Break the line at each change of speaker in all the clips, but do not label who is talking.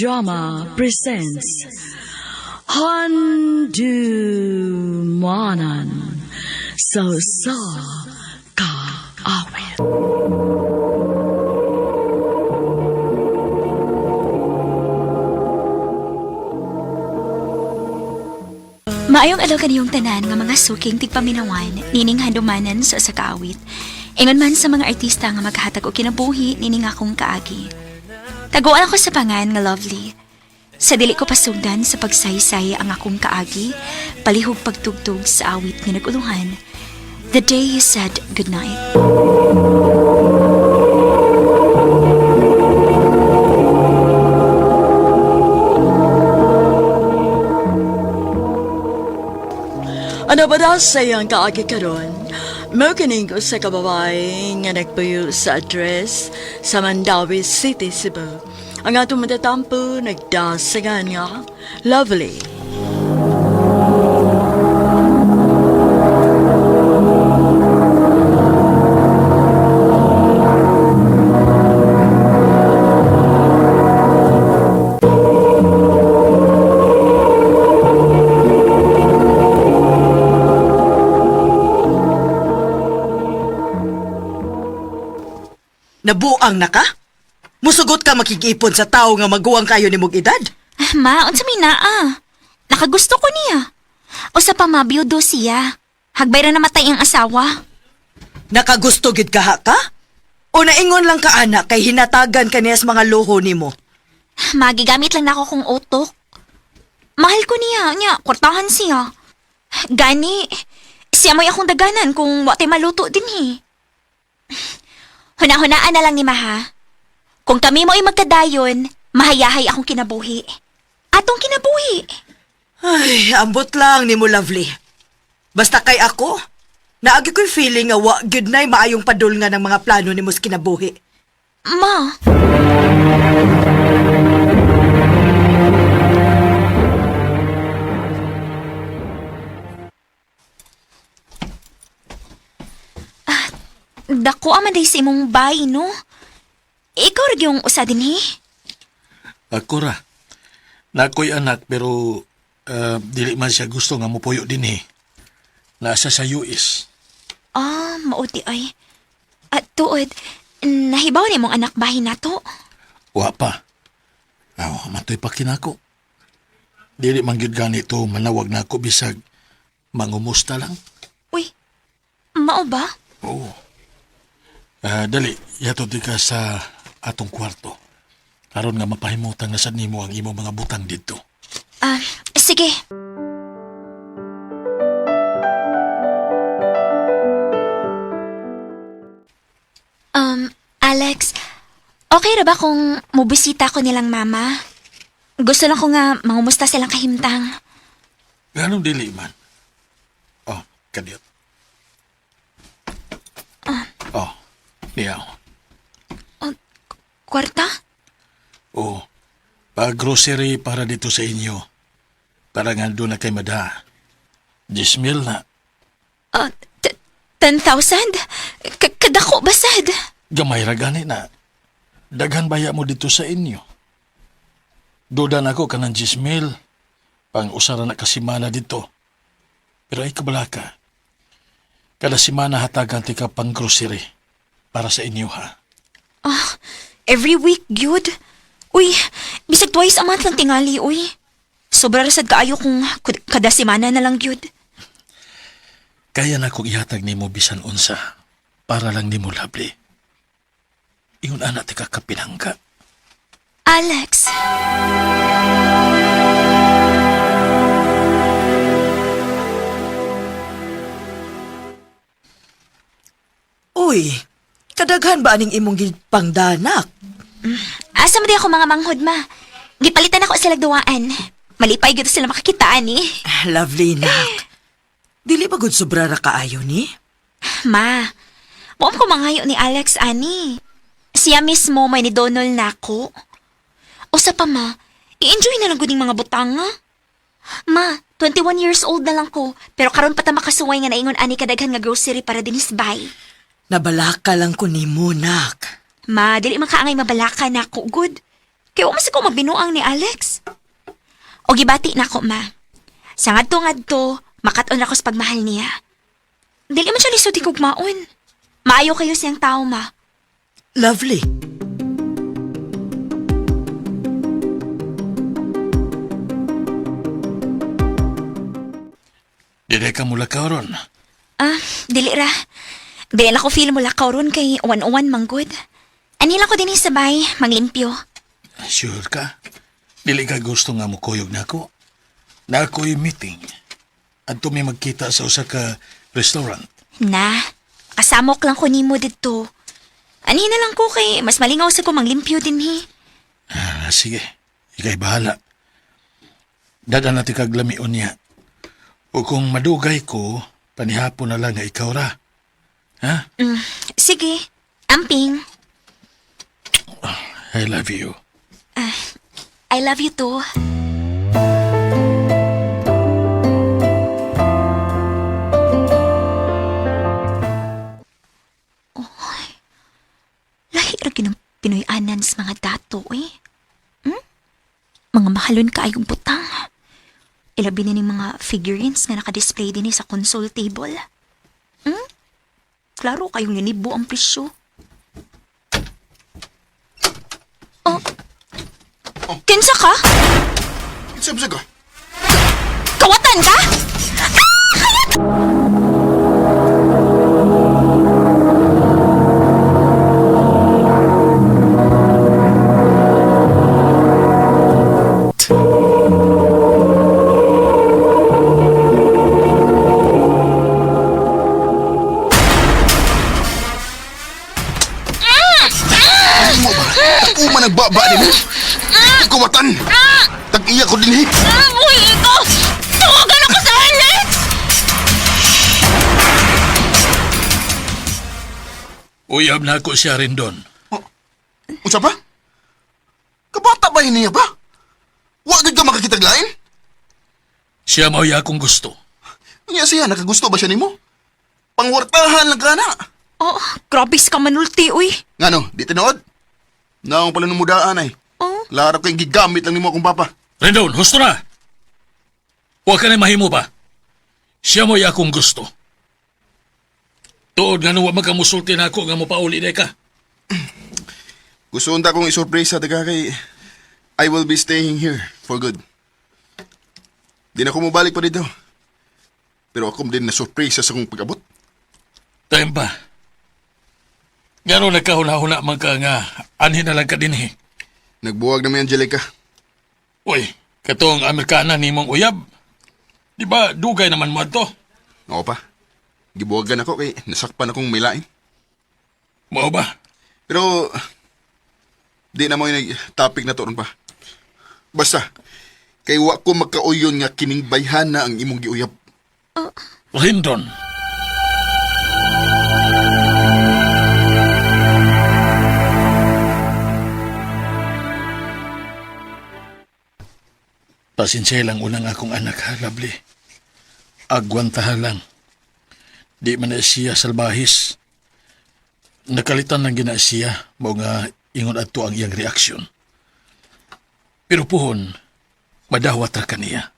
Drama presents Handumanan So Ka Awit.
Maayong adlaw kaniyong tanan nga mga suking tigpaminawan nining handumanan sa kaawit. Ingon man sa mga artista nga maghatag og kinabuhi nining akong kaagi. Taguan ako sa pangan nga Lovely. Sa dili ko pasugdan sa pagsaysay ang akong kaagi, palihog pagtugtog sa awit nga naguluhan. The Day You Said Goodnight.
Ano ba daw sa iyang kaagi karon? Mokining ko sa kababay nga nagpuyo sa address sa Mandawi City, Cebu. Ang atong matatampo nagdasagan nga Lovely.
Nabuang na ka? Musugot ka makikipon sa tao nga maguwang kayo ni mong edad?
Ma, unsa may naa? Nakagusto ko niya. O sa pamabiyudo siya. Hagbay ra namatay ang asawa.
Nakagusto gid ka? O naingon lang ka anak kay hinatagan ka niya sa mga luho nimo?
Magigamit lang na ako kung utok. Mahal ko niya, kwartahan siya. Gani, siya mo'y akong daganan kung wate maluto din eh. Huna-hunaan na lang ni Maha. Kung kami mo'y magkadayon, mahayahay akong kinabuhi. Atong kinabuhi.
Ay, ambot lang ni mo, Lovely. Basta kay ako, naagi ko'y feeling nga wa gyud na'y maayong padul nga ng mga plano ni mo sa kinabuhi.
Ma. Dako aman day sa imong bay, no? Ikaw rin yung usa din, eh?
Ako ra. Nakoy anak pero dili man siya gusto nga mupuyo din eh. Nasa sa US.
Mauti ay. At tuod, nahibaw ni mong anak bahin na to.
Wa pa. Matoy pa kinako. Dili man gyud ganito manawag na ako bisag mangumusta lang.
Uy, mao ba?
Oo. Dali, yato di ka sa atong kwarto. Karon nga mapahimutan nga sa nimo ang imo mga butang dito.
Sige. Alex, okay ra ba kung mubisita ko nilang mama? Gusto lang ko nga mangumusta silang kahimtang.
Ganong dili man? Kadiyot. Niyaw.
Kwarta?
Oo. Pag-grocery para dito sa inyo. Para nga doon na kay Mada. 10,000 na.
10,000? Kadako basad?
Gamay ra gani na. Daghan baya mo dito sa inyo. Dudan ako ka ng 10,000. Pang usara na kasimana dito. Pero ay kabalaka. Kada simana hatagan ti ka pang grocery. Para sa inyo ha.
Every week, gyud. Uy, bisag twice a month lang tingali, uy. Sobra rasad kaayo kung kada semana na lang, gyud.
Kaya na kong ihatag ni mo bisan unsa. Para lang ni mo, Lovely. Ingon anak ti kakapinangga.
Alex.
Uy, kadaghan ba aning imong pangdanak?
Asa mo di ako mga manghod, ma? Gipalitan ako sa lagduwaan. Malipay gito sila makakitaan, eh.
Lovely, nak. Dili ba gud sobra ra kaayo ni?
Ma, buong ko mangayo ni Alex, ani. Siya mismo may ni Donald na ako. O sa pa, ma, i-enjoy na lang gud mga butang, nga. Ma, 21 years old na lang ko, pero karon pa ta makasuway nga naingon ani kadaghan nga grocery para dinis bay.
Nabalaka lang ko nimo, nak.
Ma, dili man kaangay mabalaka na ako, good. Kaya mas ko magbinuang ni Alex. O gibati na ko, ma. Sa ngadto-ngadto, makaton ako sa pagmahal niya. Dili man siya lisod higugmaon. Maayo kayo siyang tao, ma.
Lovely.
Dili ka mula ka ron.
Dili ra. Dili na ko feel mo lakaw ron kay uwan-uwan manggod. Anila ko din sabay, manglimpyo.
Sure ka? Dili ka gusto nga mo kuyog na ako? Na ako'y meeting. At may magkita sa usa ka restaurant.
Na, kasamok lang ko nimo dito. Anhin na lang ko kay mas malingaw sa ko manglimpyo din hi.
Sige, ikay bahala. Dadan natin kaglamion niya. O kung madugay ko, panihapon na lang nga ikaw ra. Ha?
Sige, amping.
I love you.
I love you too. Lahi ra ginang Pinoy-anan sa mga dato, eh. Mga mahalon kaayong butang. Ilabi na ning mga figurines nga nakadisplay din sa console table. Klaro kayong ninibo ang presyo. Oh. Kinsa ka?
Isa ka?
Kawatan ka?
Ako man nagbaba din eh. Kuwatan. Tag-iya ko din eh.
Uy, ikaw! Tawagan ako sa Alex!
Uyab na ako siya rin doon.
Unsa pa? Kabata ba niya ba? Wagad ka makakitaglain?
Siya mauya akong gusto.
Niya siya, nakagusto ba siya nimo? Pangwartahan lang ka na.
Oh, grabis ka manulti, uy.
Ngano, di tinood? Naong pala numudaan ay.
Oh,
Laro kayong gigamit lang nimo akong papa.
Rendon, husto na! Huwag ka na mahimo pa. Siya mo'y akong gusto. Tuod nga nuwa magkamusulti na ako nga mo pauli na ka.
Gusto unta kong isurpresa taga kay I will be staying here for good. Di na ako mabalik pa dito. Pero ako din na surpresa sa kong pag-abot.
Time pa. Gano'n nagkahuna-huna man ka nga anhin na lang ka din eh.
Nagbuwag na may Angelica.
Uy, katong Amerikana ni mong uyab. Di ba dugay naman mo to?
Oo pa. Gibuwagan ako kay nasakpan akong may lain.
Mao ba?
Pero di na mo yung topic na to ron pa. Basta, kay wa ko magkauyon nga kining bayhana ang imong giuyab.
Rendon. Pasensya lang unang akong anak ha, Lovely. Agwantahan lang. Di man na siya salbahis. Nakalitan lang gina siya, mao nga ingon adto ang iyang reaksyon. Pero puhon, madawat ra kaniya.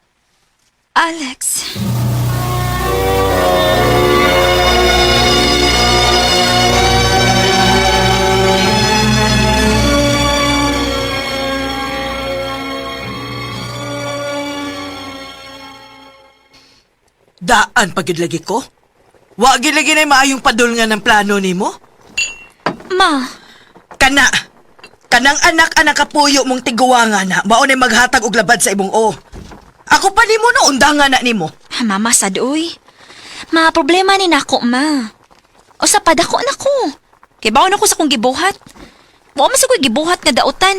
Alex.
Daan pagid lagi ko? Wa gid lagi na maayong padul nga ng plano nimo?
Ma,
Kana. Kanang anak-anak kapuyo mong tiguwangan na mao na maghatag og labad sa imong o. Ako pa nimo no undangan na nimo.
mama sad, uy. Ma, problema ni nako, ma. O sa padako na ko. Kay baon ako sa kong gibuhat. Wa man sa ko'y gibuhat nga dautan.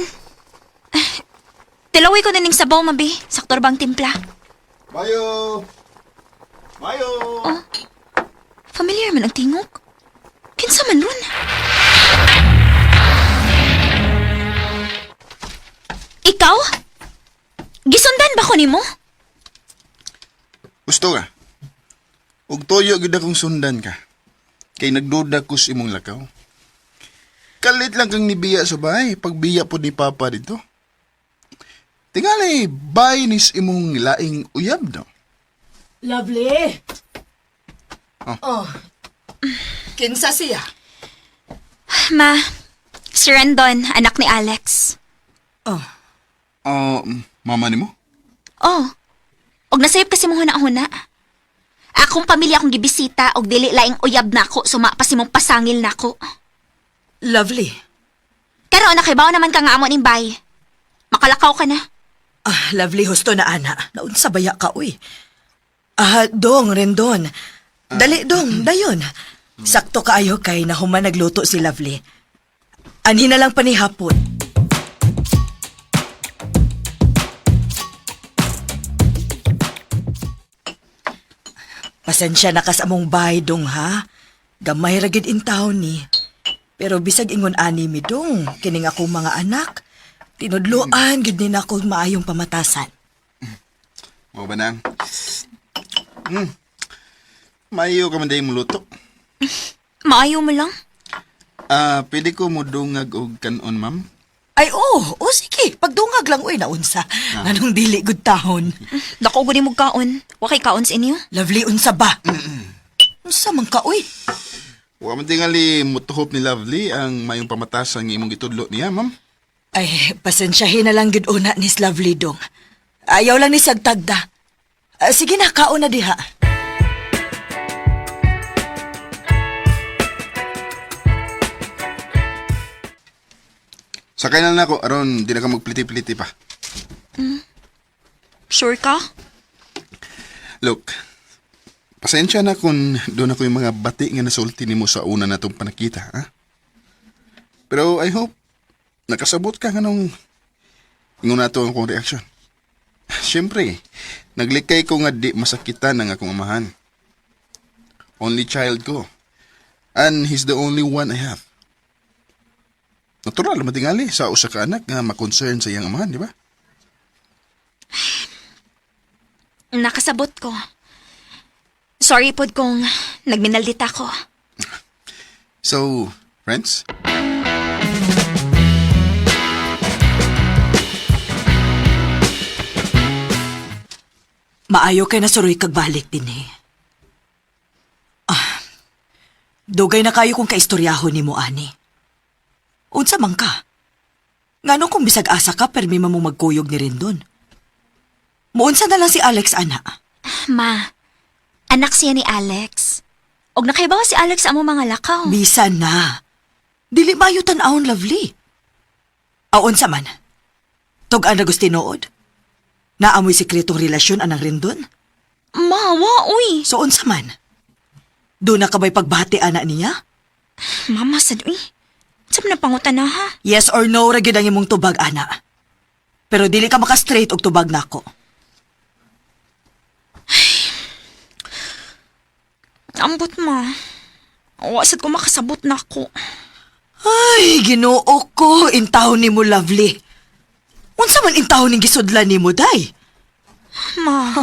Tilaway ko na ning sabaw, mabi. Saktor bang timpla?
Mayo! Mayo!
Familiar man ang tingog. Kinsa man ron? Ikaw? Gisundan ba ko nimo?
Gusto ka? Ug toyo gid akong sundan ka. Kay nagduda ko sa imong lakaw. Kalit lang kang nibiya sa bahay, pagbiya po ni Papa dito. Tingali, bay nis imong laing uyab no?
Lovely!
Oh.
Kinsa siya?
Ma, si Rendon, anak ni Alex.
Mama ni mo?
Oh, og nasayop kasi mong huna-huna. Akong pamilya akong gibisita og dili laing uyab nako suma pa si mong pasangil nako.
Lovely.
Karon nakibaw naman ka nga amo ning bay. Makalakaw ka na.
Lovely, husto na ana. Naunsa baya ka, uy. Dong, Rendon. Dali, dong, dayon. Sakto kaayo kay nahuman nagluto si Lovely. Anhin na lang pa ni hapon. Pasensya na kas among bahay, dong, ha? Gamay ragid in town ni. Pero bisag ingon ani mi, dong, kining akong mga anak. Tinudloan, gid ni ako maayong pamatasan.
Mo ba nang? Mayo ka man day muluto.
Maayo mo lang.
Pwede ko mo dungag og kanon, ma'am?
Ay, sige. Pagdungag lang, uy, naunsa. Anong dili good tahon?
Dako gudi mo kaon. Wa kay kaon sa inyo.
Lovely, unsa ba? Unsa man ka, uy?
Wa man tingali mutuhop ni Lovely ang mayong pamatasan ng imong gitudlo niya, ma'am.
Ay, pasensyahin na lang gid una ni Lovely, dong. Ayaw lang ni sagtagda. Sige na, kaon na diha.
Sakay na ako, aron di na ka magpliti-pliti pa.
Sure ka?
Look, pasensya na kung doon ako yung mga bati nga nasulti ni mo sa una na itong panakita, ha? Pero I hope nakasabot ka nga nung ingon na ito akong reaksyon. Siyempre, naglikay ko nga di masakitan ng akong amahan. Only child ko. And he's the only one I have. Natural, matingali sa usa ka anak nga makonsern sa iyang amahan, di ba?
Nakasabot ko. Sorry pod kung nagminaldit ako.
So, friends?
Maayo kay na suroy kagbalik din eh. Dugay na kayo kung kaistoryahon ni mo, ani. Unsa man ka? Ngano kung bisag asa ka, permi mo magkuyog ni Rendon? Muunsa na lang si Alex, ana.
Ma, anak siya ni Alex. Og nakaibaw si Alex amo mga lakaw.
Bisan na. Dili mayo tan-awon, Lovely. Unsa man? Tug-an na gustinood? Naamoy sikretong relasyon anang Rendon?
Mawa, uy.
So unsa man? Doon na ka ba'y pagbati ana niya?
Mama, sad, uy. Saan na pangutan na, ha?
Yes or no, ragid ang imong tubag, ana. Pero dili ka maka-straight og tubag nako.
Ambot, ma. Wasad ko makasabot na ako.
Ay, Ginoo ko, intaw ni mo, Lovely. Unsa man intaw ning gisudlan ni mo, day?
Ma,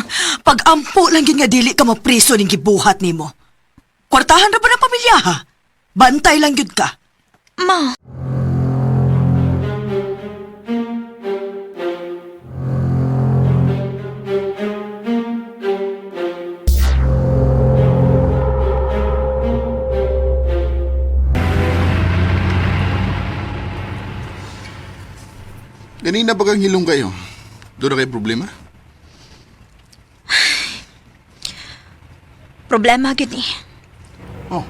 Pag-ampo lang gid nga dili ka mapriso ning gibuhat nimo. Kwartahan na ba ng pamilya, ha? Bantay lang yun ka.
ma.
Ganina ba kang hilong kayo? Doon na kayo problema?
Problema, gid eh.
Oh.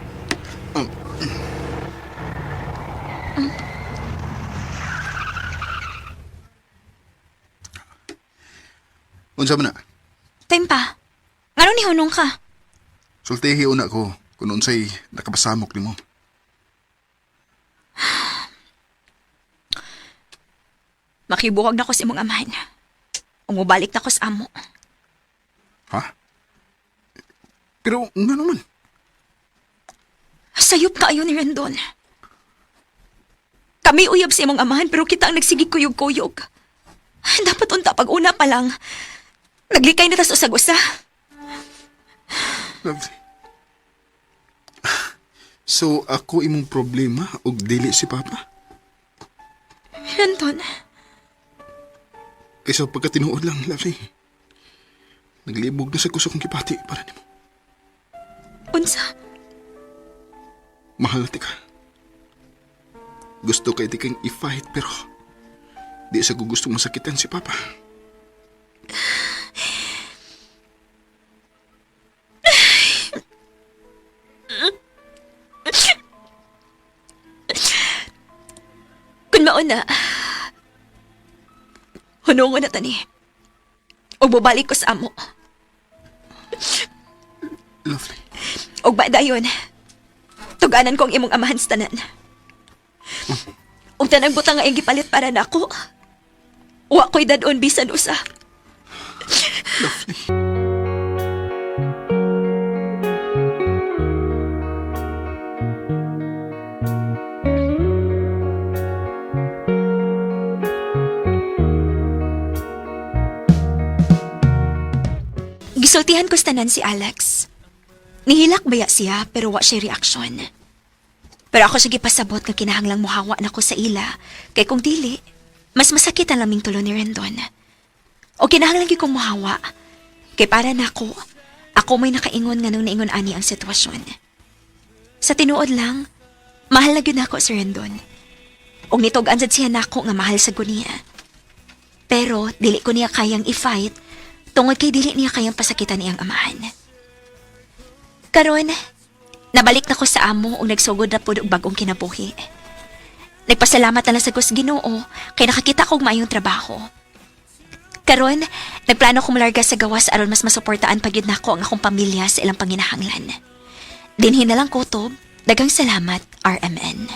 Unsa man na?
Time pa. Ngano ni hunong ka?
Sultihi una ko kung unsay nakapasamok nimo.
Makibuhag na ko sa imong amahan. Umubalik na ko sa amo.
Ha? Pero nga naman.
Sayop kaayo ni Rendon. Kami uyab sa imong amahan pero kita ang nagsigig kuyog-kuyog. Dapat unta pag una pa lang. Naglikay na tas usag-usa.
Lovely. So, ako imong problema og dili si Papa?
Rendon,
Kaysa pagkatinuod lang, Lovely. Naglibog na sa kuso kong kipati para nimo.
Unsa?
Mahal na ka. Gusto kay di kang i-fight pero di sa gustong masakitan si Papa.
Kung mauna, hunungon na tani. O bubalik ko sa amo.
Lovely.
O ba dayon, tuganan ko ang imong amahan sa tanan. O tanang butang nga yung gipalit para nako. Wa ko'y dadon bisan usa. Gisultihan ko sa tanan si Alex. Nihilak baya siya pero wa siya reaksyon. Pero ako siya gipasabot nga kinahanglang muhawa na ko sa ila. Kay kung dili, mas masakit ang laming tulo ni Rendon. O kinahanglang gyud kong muhawa. Kay para na ako may nakaingon nga nung naingon ani ang sitwasyon. Sa tinuod lang, mahal na gyud nako si Rendon. Og nitog-an sad siya nako nga mahal sa niya. Pero dili ko niya kayang i-fight tungod kay dili niya kayang pasakitan niyang amahan. Karon, nabalik na ko sa amo o nagsugod na po og bagong kinabuhi. Nagpasalamat na lang sa Gus Ginoo kay nakakita ko og maayong trabaho. Karon, nagplano ko malarga sa gawas aron mas masuportaan pagyud nako ang akong pamilya sa ilang panginahanglan. Dinhi na lang kutob, daghang salamat, RMN.